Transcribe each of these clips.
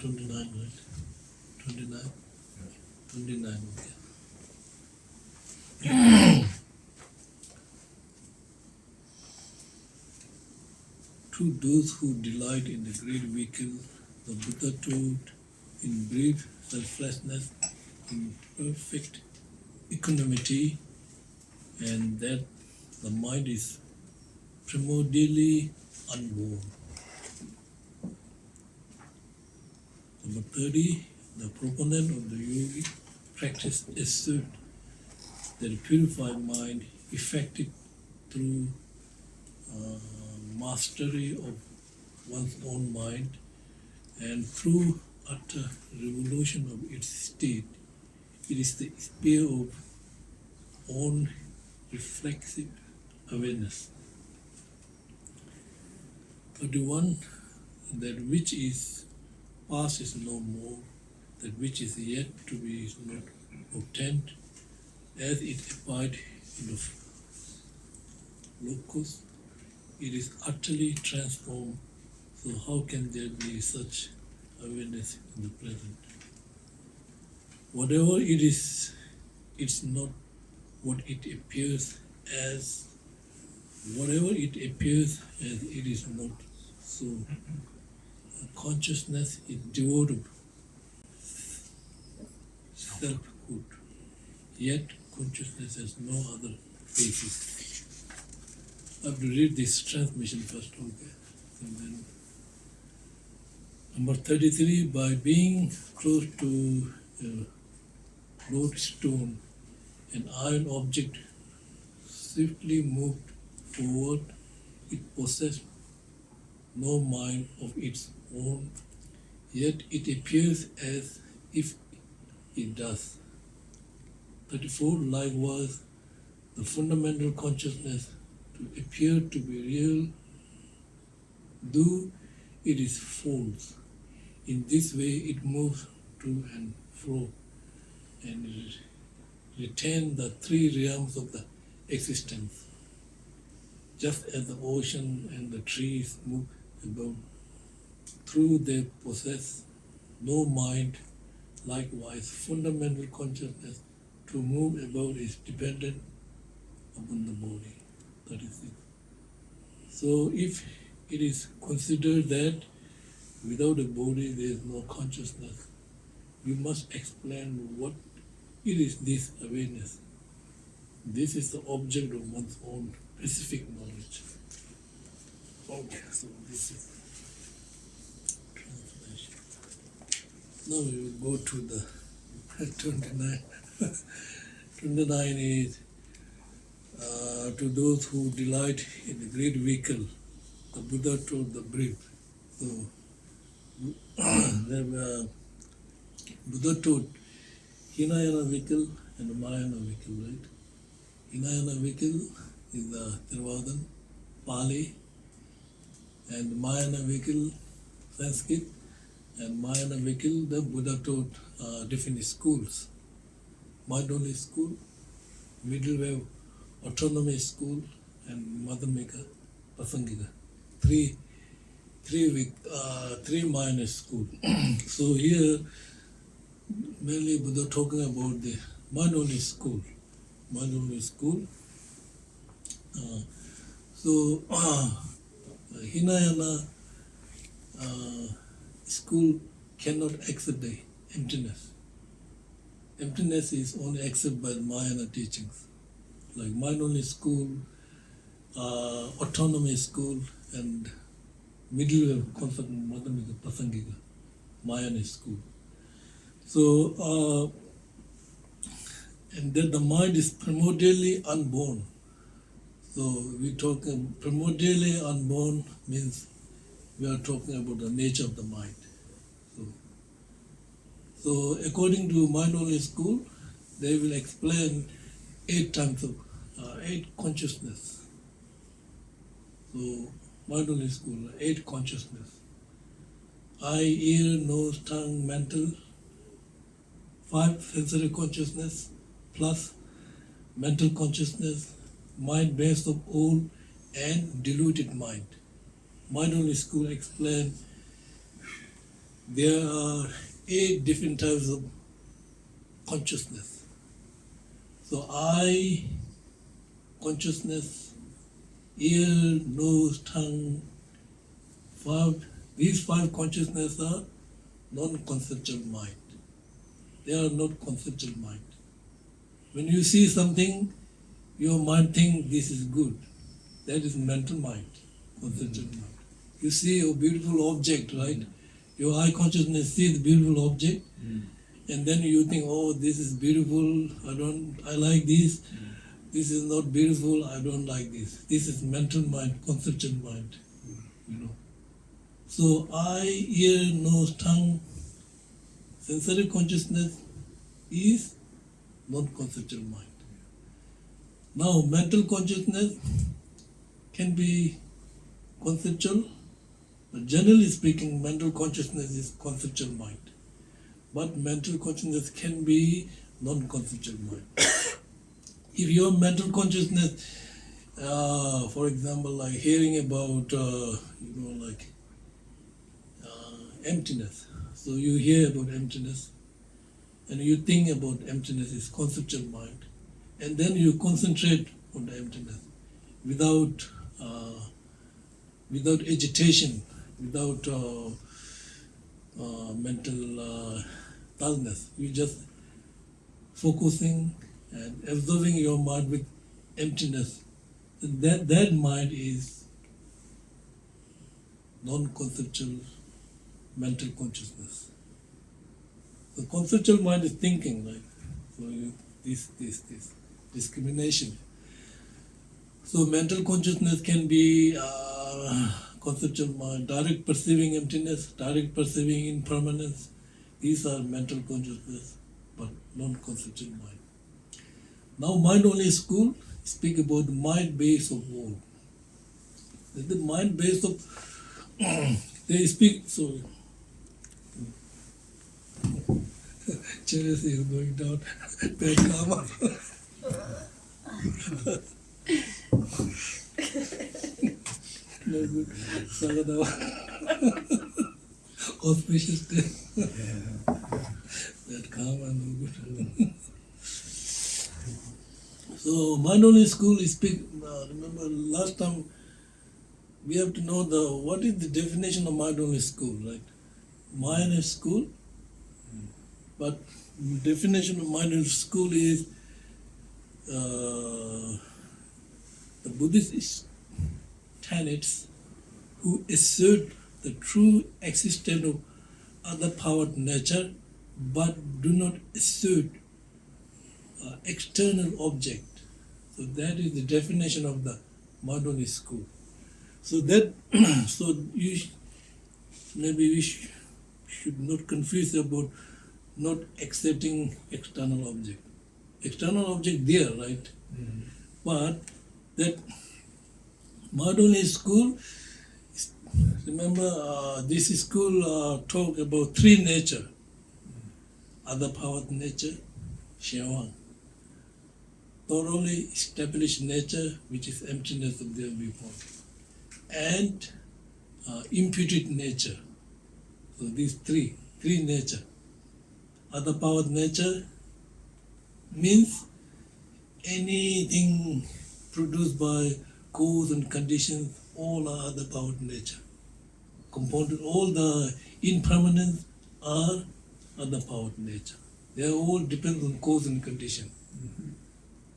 29, right? 29? 29, okay. To those who delight in the great vehicle, the Buddha taught in brief selflessness, in perfect equanimity, and that the mind is primordially unborn. Number 30, the proponent of the yogic practice assert that a purified mind, effected through mastery of one's own mind and through utter revolution of its state, it is the sphere of own reflexive awareness. 31, that which is past is no more, that which is yet to be is not obtained, as it abide in the locus, it is utterly transformed, so how can there be such awareness in the present? Whatever it is, it's not what it appears as. Whatever it appears as, it is not so. Consciousness is devoid of selfhood, yet consciousness has no other basis. I have to read this transmission first, okay? And then, number 33, by being close to a lodestone, an iron object swiftly moved forward, it possessed no mind of its own, yet it appears as if it does. 34, likewise, the fundamental consciousness to appear to be real, though it is false. In this way it moves to and fro and retains the three realms of the existence. Just as the ocean and the trees move about, through they possess no mind, likewise fundamental consciousness to move about is dependent upon the body. 36. So if it is considered that without a body there is no consciousness, you must explain what it is this awareness. This is the object of one's own specific knowledge. Okay, so this is translation. Now we will go to the 29. 29 is to those who delight in the great vehicle, the Buddha taught the brief. So, Buddha taught Hinayana vehicle and Mahayana vehicle, right? Hinayana vehicle is the Theravada, Pali, and Mahayana vehicle, Sanskrit, and Mahayana vehicle, the Buddha taught different schools. Mind-only school, middle way, autonomy school, and Madhyamika, Prasangika. Three minor school. So here, mainly Buddha talking about the mind-only school. Mind-only school. Hinayana school cannot accept the emptiness. Emptiness is only accepted by the Mahayana teachings, like mind-only school, autonomy school, and middle concept Madhyamika Prasangika, Mahayana school. So, and then the mind is primordially unborn. So we talk primordially unborn means we are talking about the nature of the mind. So according to mind-only school, they will explain 8 types of 8 consciousness. So mind-only school, 8 consciousness. Eye, ear, nose, tongue, mental, 5 sensory consciousness, plus mental consciousness, mind based of all, and diluted mind. Mind-only school explain there are 8 different types of consciousness. So I, consciousness, ear, nose, tongue, these 5 consciousness are non-conceptual mind. They are not conceptual mind. When you see something, your mind thinks this is good. That is mental mind, conceptual mind. You see a beautiful object, right? Your eye consciousness sees the beautiful object, and then you think, oh, this is beautiful, I like this. This is not beautiful, I don't like this. This is mental mind, conceptual mind, you know. So eye, ear, nose, tongue, sensory consciousness is non-conceptual mind. Now, mental consciousness can be conceptual, but generally speaking, mental consciousness is conceptual mind. But mental consciousness can be non-conceptual mind. If your mental consciousness, for example, like hearing about, emptiness. So you hear about emptiness, and you think about emptiness is conceptual mind, and then you concentrate on the emptiness without agitation, without mental dullness. You just focusing and absorbing your mind with emptiness. And that mind is non-conceptual mental consciousness. The conceptual mind is thinking, like, so this, discrimination. So mental consciousness can be conceptual mind, direct perceiving emptiness, direct perceiving impermanence. These are mental consciousness, but non-conceptual mind. Now mind-only school speak about the mind base of all. The mind base of they speak, sorry. Chelsea is going down. Bad karma. No good. Sagadawa. Auspicious day. Bad karma, no good. So mind-only school speak. Remember last time we have to know what is the definition of mind-only school, right? Mind is school, but definition of mind-only school is the Buddhist tenets who assert the true existence of other powered nature, but do not assert external object. So that is the definition of the mind-only school. So that, maybe we should not confuse about not accepting external object. External object there, right? Mm-hmm. But that mind-only school, remember this school talk about 3 nature. Other powered nature, Ngawang. Thoroughly established nature, which is emptiness of their viewpoint. And imputed nature. So these three nature. Other powered nature means anything produced by cause and conditions, all are other powered nature. Compounded, all the impermanence are other powered nature. They all depend on cause and condition. Mm-hmm.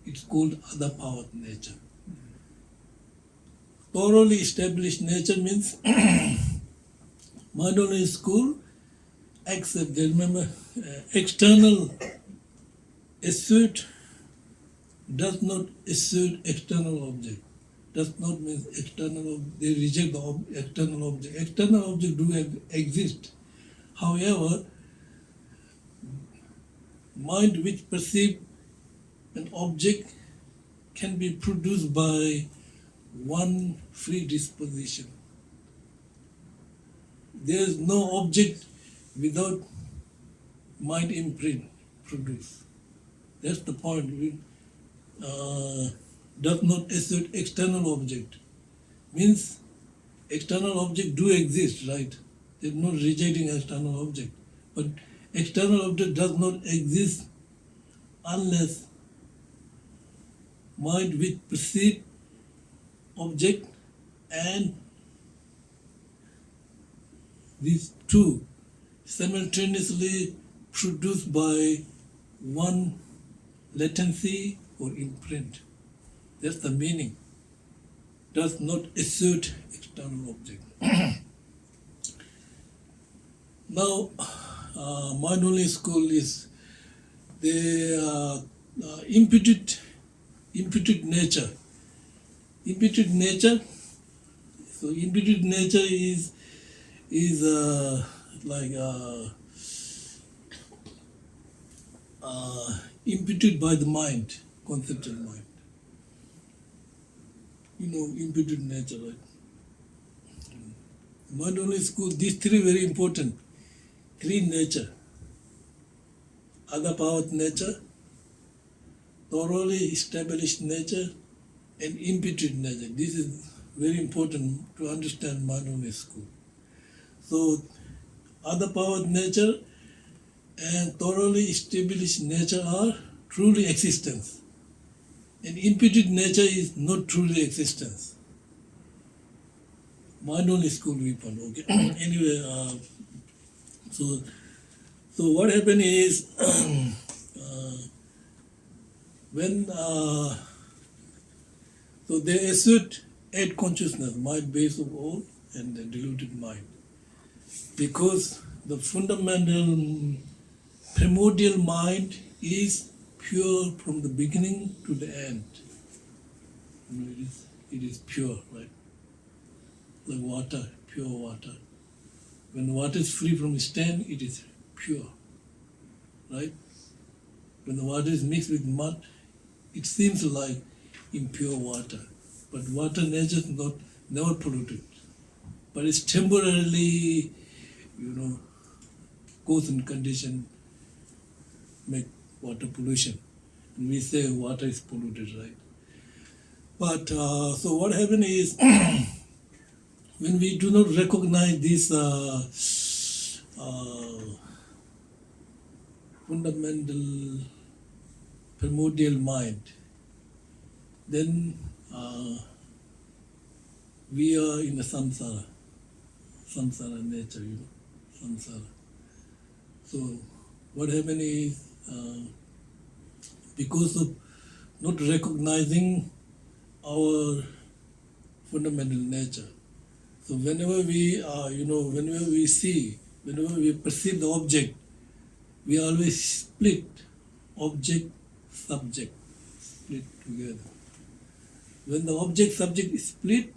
It's called other powered nature. Thoroughly established nature means mind-only school accept, remember, external assert does not assert external object. Does not mean external, they reject the external object. External object do exist. However, mind which perceive an object can be produced by one free disposition. There is no object without mind imprint produced. That's the point. Does not assert external object. Means external object do exist, right? There is no rejecting external object. But external object does not exist unless mind which perceive object and these two simultaneously produced by one latency or imprint. That's the meaning. Does not assert external object. Now, mind-only school is the imputed nature. Imputed nature. So imputed nature is like imputed by the mind, conceptual mind. You know, imputed nature, right? Mind-only school, these three very important. Three nature. Other-powered nature, thoroughly established nature, and imputed nature. This is very important to understand mind-only school. So, other-powered nature and thoroughly established nature are truly existence. And imputed nature is not truly existence. Mind-only school we found, okay? Anyway, so what happened is when so they assert eight consciousness, mind base of all, and the diluted mind, because the fundamental primordial mind is pure from the beginning to the end. You know, it is pure, right? Like water, pure water. When water is free from stain, it is pure, right? When the water is mixed with mud, it seems like impure water. But water nature is never polluted. But it's temporarily, cause and condition make water pollution. And we say water is polluted, right? But so what happened is, when we do not recognize this fundamental primordial mind, then we are in the samsara nature, samsara. So what happened is, because of not recognizing our fundamental nature, so whenever we perceive the object, we always split object, subject, split together. When the object, subject is split,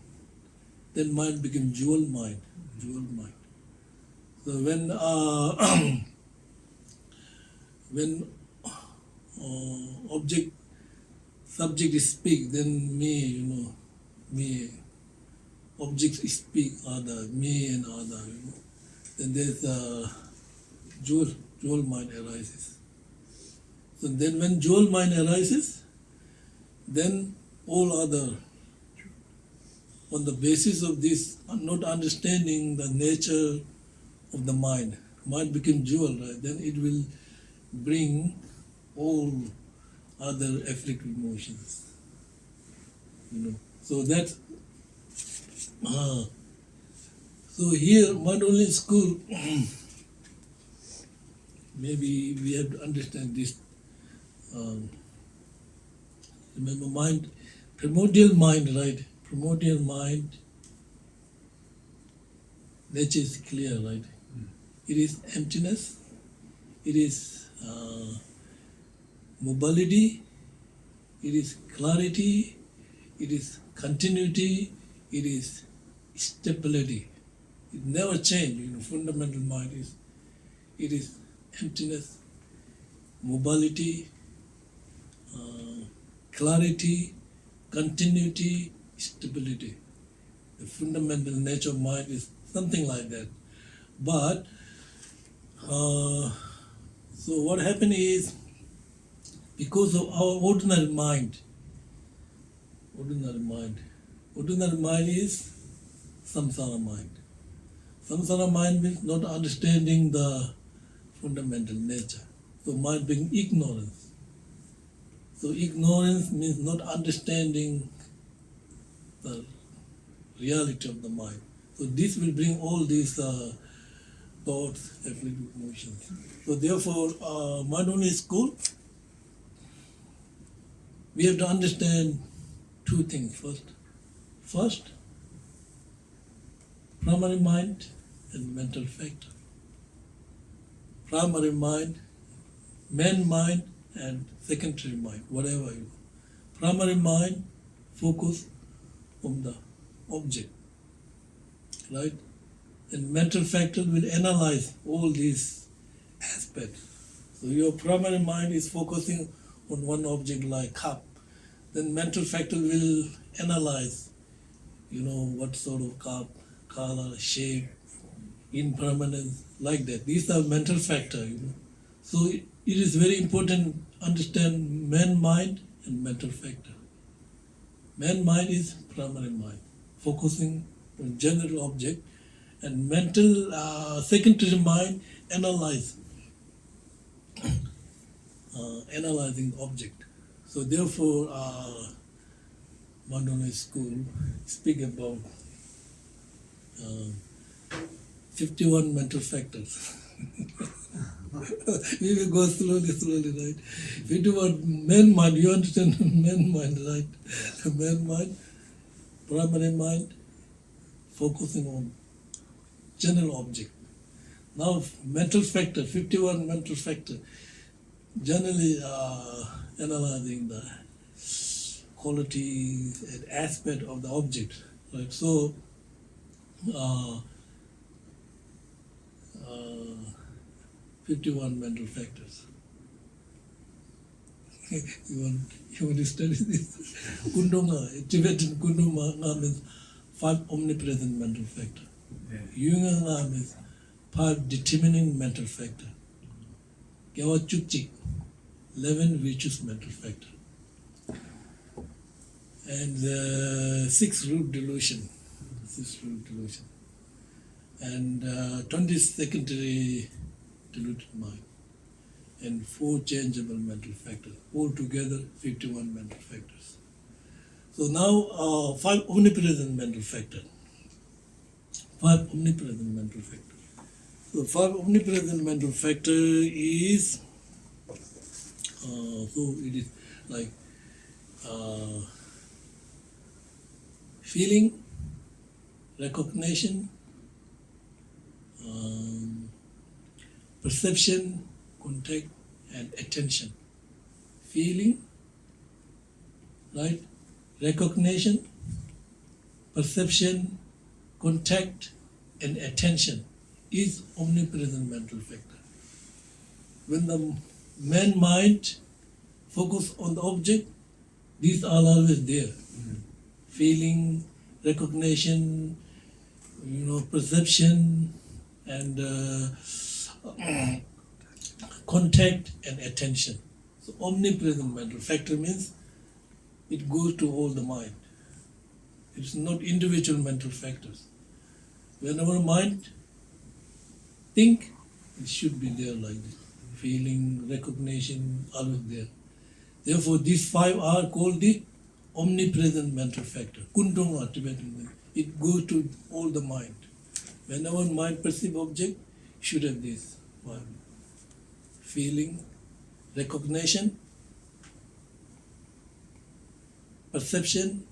then mind becomes dual mind. So when object, subject speak, then me, objects speak other, me and other, Then there's dual mind arises. So then when dual mind arises, then all other, on the basis of this, not understanding the nature of the mind becomes dual, right? Then it will bring all other afflictive emotions. So that's so here mind-only school, maybe we have to understand this. Remember, mind, primordial mind, right? Primordial mind, nature is clear, right? It is emptiness, it is mobility, it is clarity, it is continuity, it is stability. It never changes. Fundamental mind is emptiness, mobility, clarity, continuity, stability. The fundamental nature of mind is something like that. But so what happened is, because of our ordinary mind is samsara mind. Samsara mind means not understanding the fundamental nature. So mind being ignorance. So ignorance means not understanding the reality of the mind. So this will bring all these thoughts, afflictive emotions. So therefore, mindfulness school, we have to understand two things First, primary mind and mental factor. Primary mind, main mind, and secondary mind, whatever you. Primary mind focus on the object, right? And mental factor will analyze all these aspects. So your primary mind is focusing on one object like cup. Then mental factor will analyze, what sort of cup, color, shape, impermanence, like that. These are mental factor. So it is very important to understand main mind and mental factor. Main mind is primary mind, focusing on general object, and mental secondary mind analyzing object. So therefore, Mandana school speak about 51 mental factors. We will go slowly, right? 51 main mind, you understand main mind, right? Main mind, primary mind, focusing on general object. Now mental factor, 51 mental factor, generally analyzing the qualities and aspect of the object, right? So, 51 mental factors. you want to study this? Kundunga, Tibetan Kundunga means 5 omnipresent mental factor. Yunga means 5 determining mental factor. Gyawa Chukchik, 11 virtuous mental factor. And 6 root delusion. And 20 secondary deluded mind. And 4 changeable mental factors. Altogether 51 mental factors. So now 5 omnipresent mental factors. 5 omnipresent mental factors. So 5 omnipresent mental factor is, so it is like feeling, recognition, perception, contact, and attention. Feeling, right? Recognition, perception, contact, and attention is omnipresent mental factor. When the main mind focus on the object, these are always there. Feeling, recognition, perception, and contact and attention. So omnipresent mental factor means it goes to all the mind. It's not individual mental factors. Whenever mind think, it should be there like this. Feeling, recognition, always there. Therefore, these 5 are called the omnipresent mental factor. Kundunga, Tibetan. It goes to all the mind. Whenever mind perceive object, should have this one. Feeling, recognition, perception,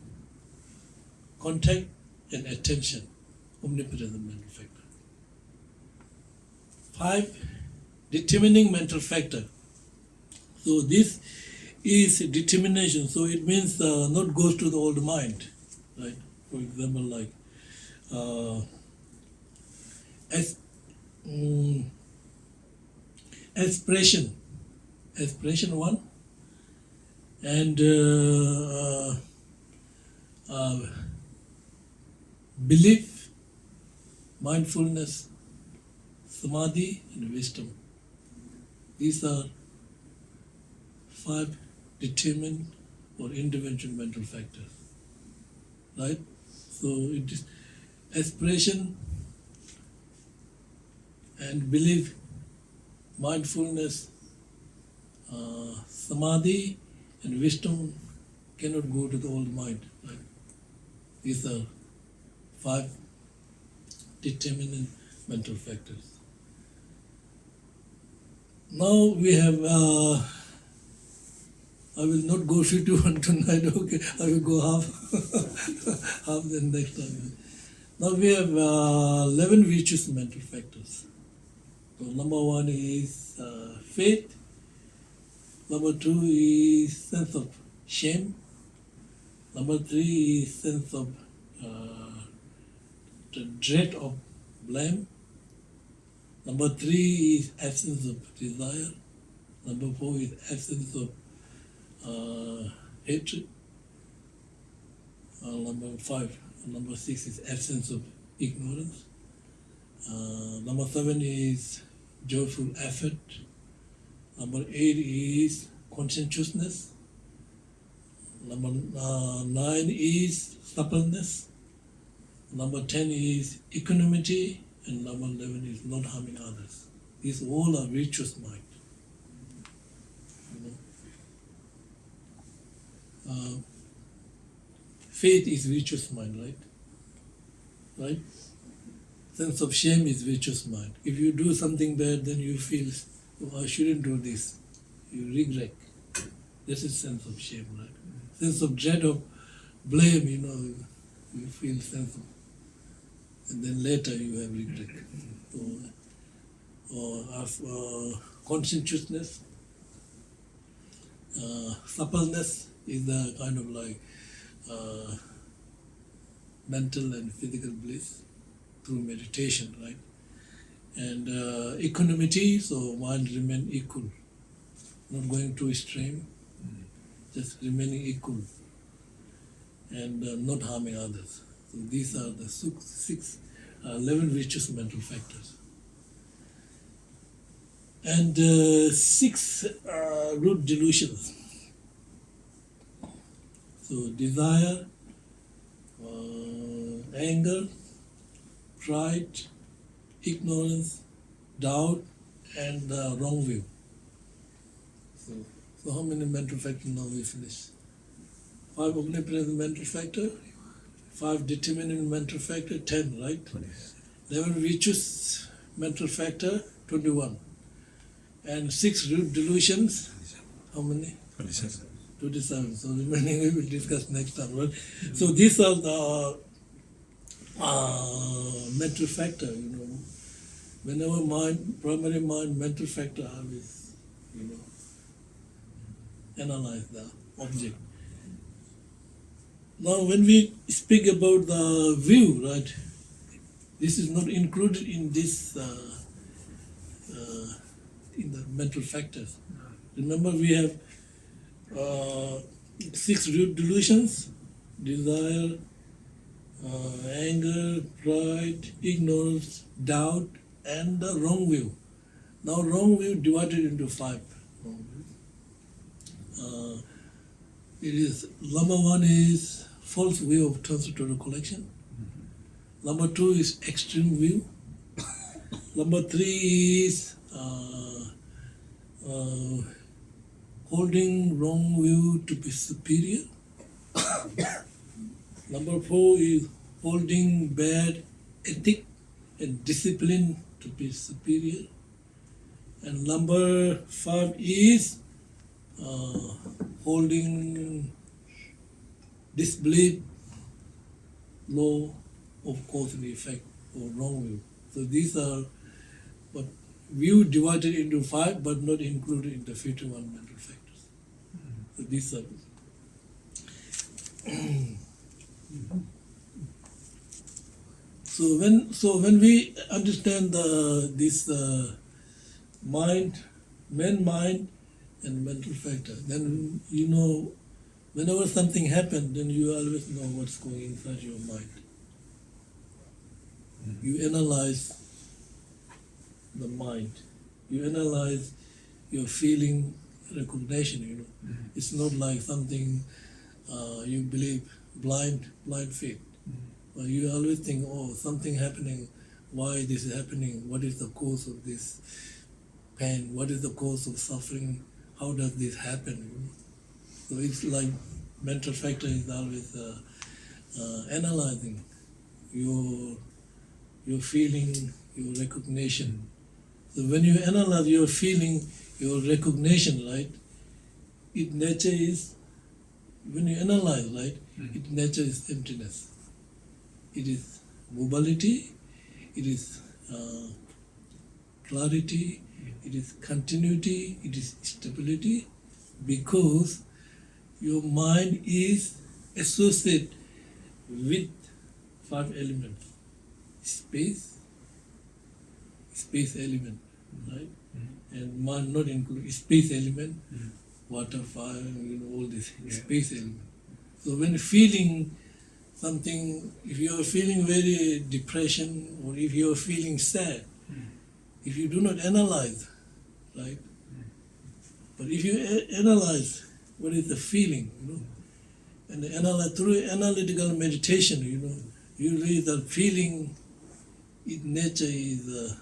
contact, and attention. Omnipresent mental factor. 5, determining mental factor. So this is determination. So it means not goes to the old mind, right? For example, like expression 1, and belief, mindfulness, samadhi, and wisdom. These are 5 determined or individual mental factors, right? So it is aspiration, and belief, mindfulness, samadhi, and wisdom cannot go to the old mind. Right? These are 5 determinant mental factors. Now we have, I will not go 51 tonight, okay, I will go half, half the next time. Now we have 11 virtuous mental factors. So number 1 is faith, number 2 is sense of shame, number 3 is sense of the dread of blame, number 3 is absence of desire, number 4 is absence of hatred, number 6 is absence of ignorance, number 7 is joyful effort, number 8 is conscientiousness, number 9 is suppleness, number 10 is equanimity, and number 11 is not harming others. These all are virtuous mind. Faith is virtuous mind, right? Right? Sense of shame is virtuous mind. If you do something bad, then you feel, oh, I shouldn't do this. You regret. This is sense of shame, right? Sense of dread of blame, you feel sense of, and then later you have regret. Or conscientiousness, suppleness is the kind of like mental and physical bliss through meditation, right? And equanimity, so mind remain equal, not going too extreme, just remaining equal, and not harming others. So these are the 11 virtuous mental factors. And 6 root delusions. So desire, anger, pride, ignorance, doubt, and wrong view. So how many mental factors now we finish? 5 omnipresent mental factor, 5 determinant mental factor, 10, right? 20. 11 virtuous mental factor, 21. And 6 root delusions, how many? 27. 27. So remaining we will discuss next time, right? So these are the mental factor, Whenever primary mind, mental factor always, analyze the object. Now when we speak about the view, right, this is not included in this, in the mental factors. Remember we have 6 root delusions: desire, anger, pride, ignorance, doubt, and the wrong view. Now wrong view divided into 5 wrong views. It is, number 1 is false view of transitory collection. Number 2 is extreme view. Number 3 is holding wrong view to be superior. Number 4 is holding bad ethic and discipline to be superior. And number 5 is holding disbelief, law of cause and effect, or wrong view. So these are what view divided into 5 but not included in the 51 mental factors. So these are so when we understand this mind, main mind and mental factor, then whenever something happens, then you always know what's going inside your mind. You analyze the mind. You analyze your feeling, recognition, It's not like something you believe, blind faith. But you always think, oh, something happening, why this is happening, what is the cause of this pain, what is the cause of suffering, how does this happen? So it's like mental factor is always analyzing your feeling, your recognition. So when you analyze your feeling, your recognition, right, its nature is, when you analyze, right, its nature is emptiness. It is mobility, it is clarity, it is continuity, it is stability, because your mind is associated with 5 elements. Space element, right? And mind not include space element, water, fire, all this space element. So when feeling something, if you are feeling very depression or if you are feeling sad, if you do not analyze, right? But if you analyze what is the feeling, and analyze through analytical meditation, you realize that feeling, its nature is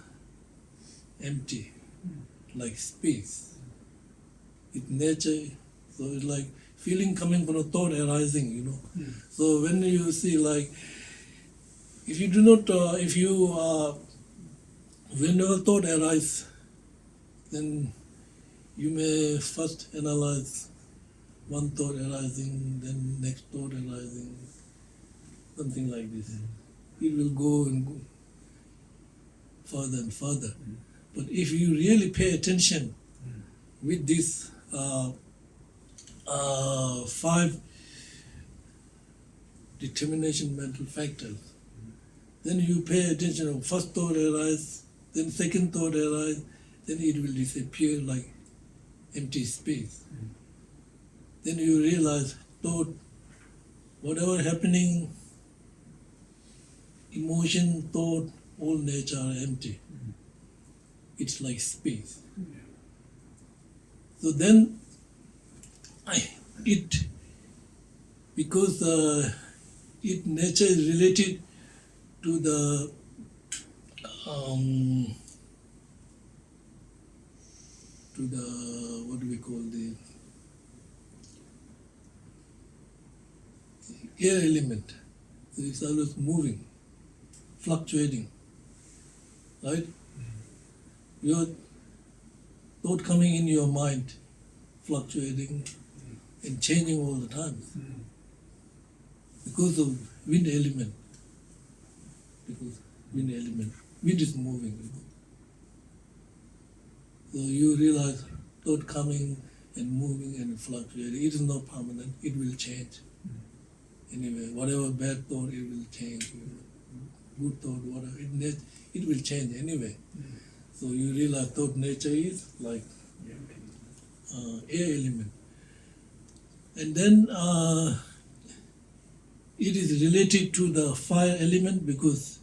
empty, like space. Its nature, so it's like feeling coming from a thought arising, So when you see, like, if you do not, whenever thought arises, then you may first analyze one thought arising, then next thought arising, something like this. It will go and go further and further. But if you really pay attention with these 5 determination mental factors, then you pay attention of first thought arise, then second thought arise, then it will disappear like empty space. Then you realize thought, whatever happening, emotion, thought, all nature are empty. It's like space. So then, because its nature is related to the what do we call the air element. So it's always moving, fluctuating, right? Your thought coming in your mind, fluctuating and changing all the time because of wind element. Because wind is moving. So you realize thought coming and moving and fluctuating. It is not permanent. It will change. Anyway, whatever bad thought, it will change. Good thought, whatever, it will change anyway. So you realize thought nature is like air element. And then it is related to the fire element because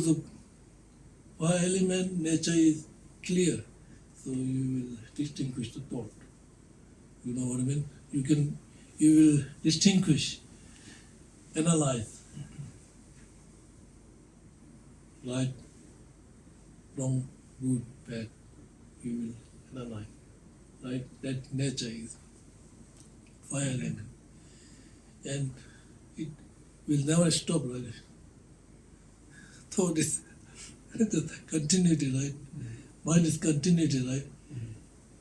of fire element, nature is clear. So you will distinguish the thought. You know what I mean? You will distinguish, analyze, right, wrong, good, bad. You will analyze, right? That nature is fire element. And it will never stop, right? Thought is the continuity, right? Mind is continuity, right?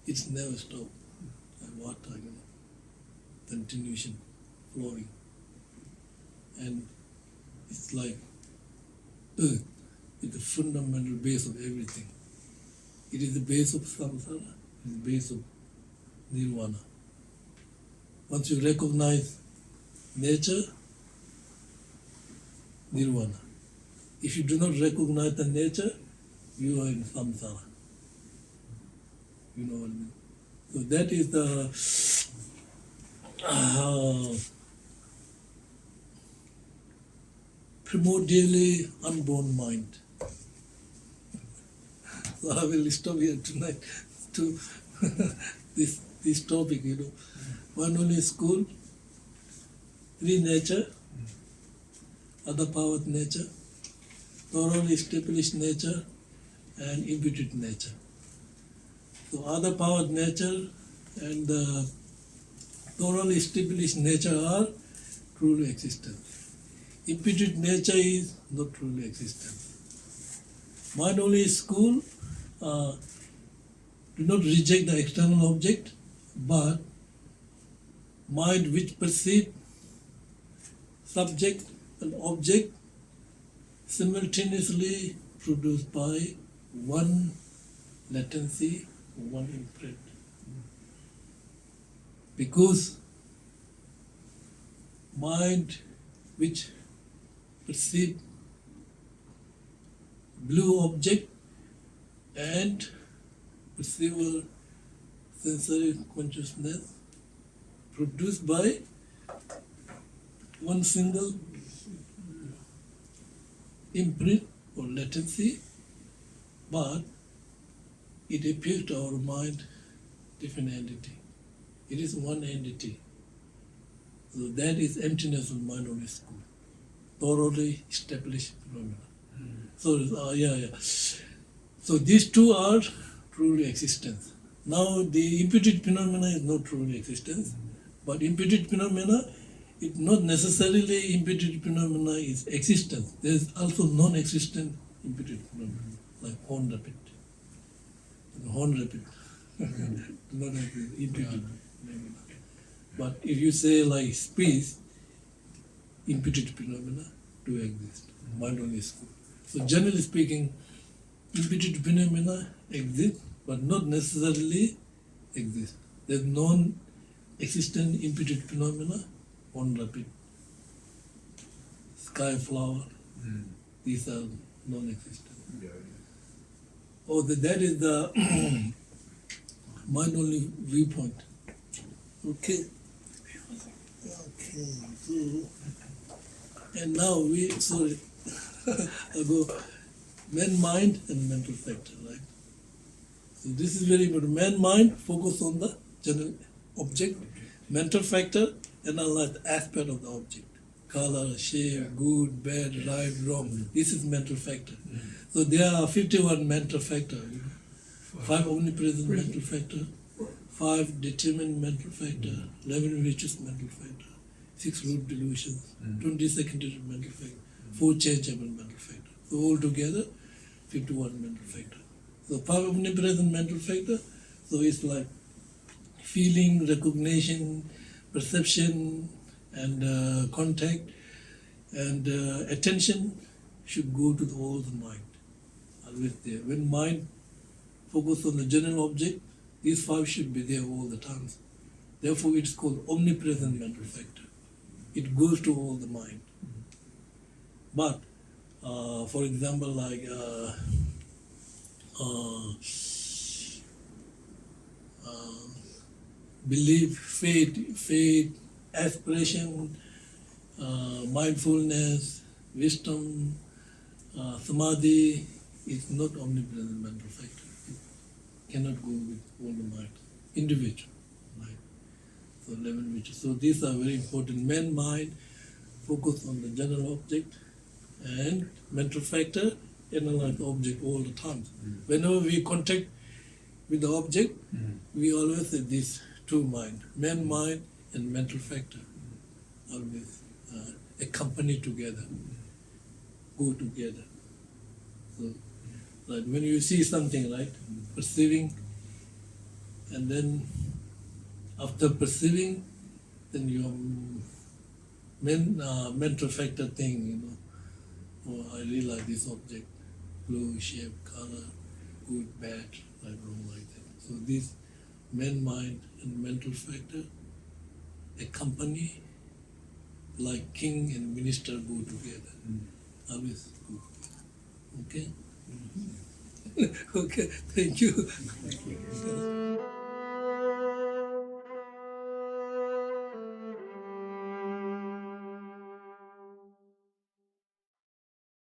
It's never stop. Like water, continuation, flowing. And it's like earth is the fundamental base of everything. It is the base of samsara, it is the base of nirvana. Once you recognize nature, nirvana. If you do not recognize the nature, you are in samsara. You know what I mean? So that is the primordially unborn mind. So I will stop here tonight to this topic, One only school, 3 nature, other power of nature, thoroughly established nature, and imputed nature. So other power of nature and the thoroughly established nature are truly existent. Imputed nature is not truly existent. Mind-only school do not reject the external object, but mind which perceive subject and object simultaneously produced by one latency, one imprint. Because mind which perceive blue object and perceiver sensory consciousness produced by one single imprint or latency, but it appears to our mind different entity. It is one entity. So that is emptiness of mind only school. Thoroughly established phenomena. So So these two are truly existence. Now the imputed phenomena is not truly existence, but imputed phenomena, it not necessarily imputed phenomena is existence. There is also non-existent imputed phenomena, like horn rapid. Horn rapid. Not imputed. But if you say like speech, imputed phenomena do exist. Mind only school. So generally speaking, imputed phenomena exist, but not necessarily exist. There's non-existent imputed phenomena, on rapid, sky flower, these are non-existent. Oh, that is the mind-only viewpoint. Okay. So, and now I go man, mind, and mental factor, right? So this is very important. Man, mind, focus on the general object. Mental factor, analyze the aspect of the object. Color, shape, good, bad, right, wrong. This is mental factor. So there are 51 mental factors. 5 omnipresent mental factor, 5 determined mental factor, 11 riches mental factor, 6 root delusions, 20 secondary mental factor, 4 changeable mental factor. So altogether, 51 mental factor. So 5 omnipresent mental factor, so it's like feeling, recognition, perception, and contact, and attention should go to all the mind. Always there. When mind focus on the general object, these 5 should be there all the time. Therefore, it's called omnipresent mental factor. It goes to all the mind. But, for example, like belief, faith, aspiration, mindfulness, wisdom, samadhi is not omnipresent mental factor. It cannot go with all the mind. Individual mind. So 11 which. So these are very important. Man, mind, focus on the general object, and mental factor, analyze the object all the time. Whenever we contact with the object, we always say these two mind, man, mind, and mental factor, always accompany together, go together. So, like when you see something, right, perceiving, and then after perceiving, then your mental factor thing, oh, I really like this object, blue, shape, color, good, bad, like wrong, like that. So these man, mind, and mental factor accompany, like king and minister go together. Always go. Okay? Okay, thank you. Thank you.